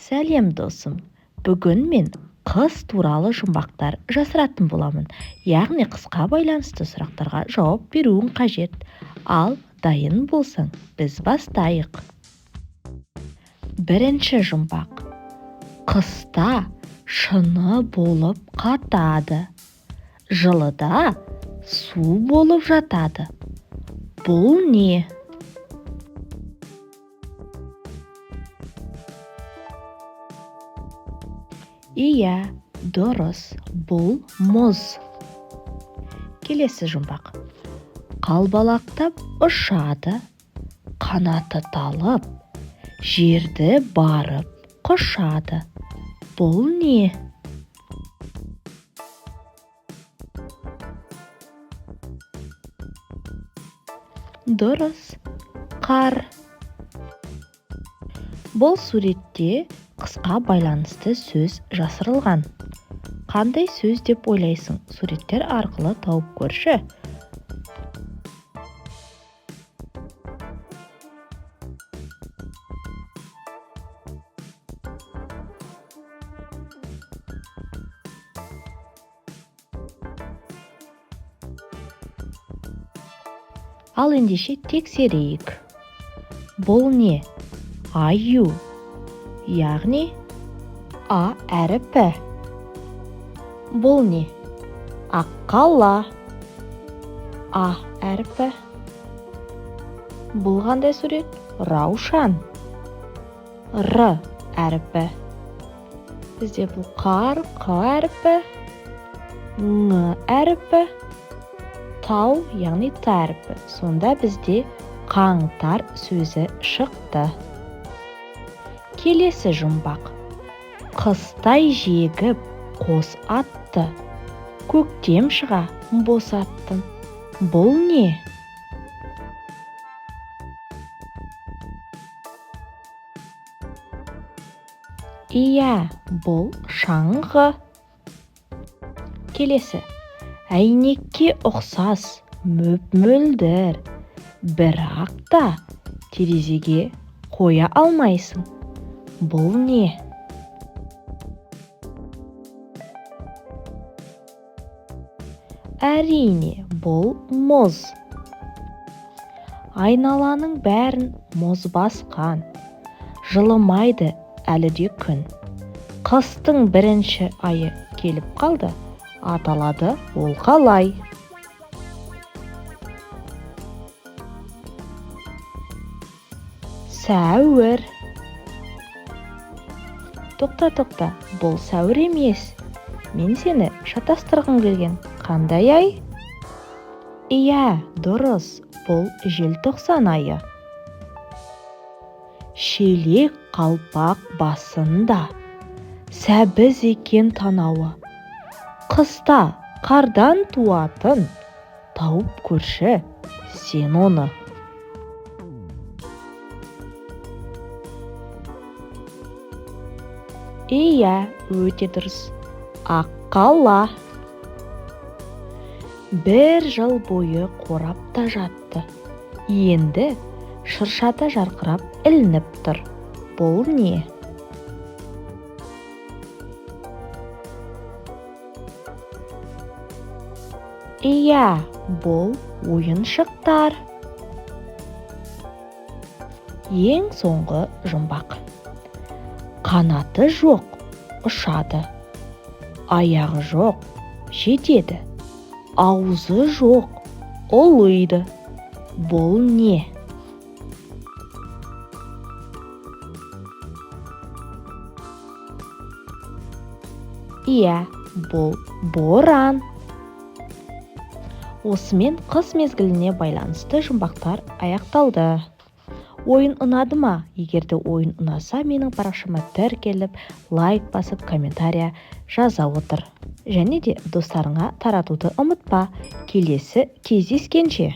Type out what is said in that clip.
Сәлем досым. Бүгін мен қыс туралы жұмбақтар жасыратын боламын. Яғни қысқа байланысты сұрақтарға жауап беруің қажет. Ал дайын болсаң, біз бастайық. Бірінші жұмбақ. Қыста шыны болып қатады. Жылыда су болып жатады. Бұл не? Иә, дұрыс, бұл мұз. Келесі жұмбақ. Қалбалақтап ұшады, қанаты талып, жерді барып құшады. Бұл не? Дұрыс, қар. Бұл суретте қысқа байланысты сөз жасырылған. Қандай сөз деп ойлайсың? Суреттер арқылы тауып көрші. Ал ендеше тексерейік. Бұл не? Аю. Яғни А әріпі. Бұл не? Аққала. А әріпі. Бұл қандай сурет? Раушан. Р әріпі. Бізде бұл қар, Қ әріпі. Ң әріпі. Тау, яғни Т әріпі. Сонда бізде қаңтар сөзі шықты. Келесі жұмбақ. Қыстай жегіп қос атты, көктем шыға босаттым. Бұл не? Иә, бұл шаңғы. Келесі. Әйнекке ұқсас мөп-мөлдір, бірақ та терезеге қоя алмайсың. Бұл не? Әрине, бұл мұз. Айналаның бәрін мұз басқан. Жылымайды әлі де күн. Қыстың бірінші айы келіп қалды. Аталады ол қалай? Сәуір. Тоқта, бұл сәуір емес. Мен сені шатастырғым келген. Қандай ай? Иә, дұрыс, бұл желтоқсан айы. Шелек қалпақ басында, сәбіз екен танауы. Қыста қардан туатын, тауып көрші сен оны. Иә, өте дұрыс. Аққала. Бір жыл бойы қорапта жатты. Енді шыршада жарқырап ілініп тұр. Бұл не? Иә, бұл ойыншықтар. Ең соңғы жұмбақ. Қанаты жоқ, ұшады. Аяғы жоқ, жетеді. Аузы жоқ, ұлиды. Бұл не? Иә, бұл боран. Осымен қыс мезгіліне байланысты жұмбақтар аяқталды. Ойын ұнады ма? Егерде ойын ұнаса, менің парақшама тіркеліп, лайк басып, комментария жаза отыр. Және де достарыңа таратуды ұмытпа. Келесі кездескенше.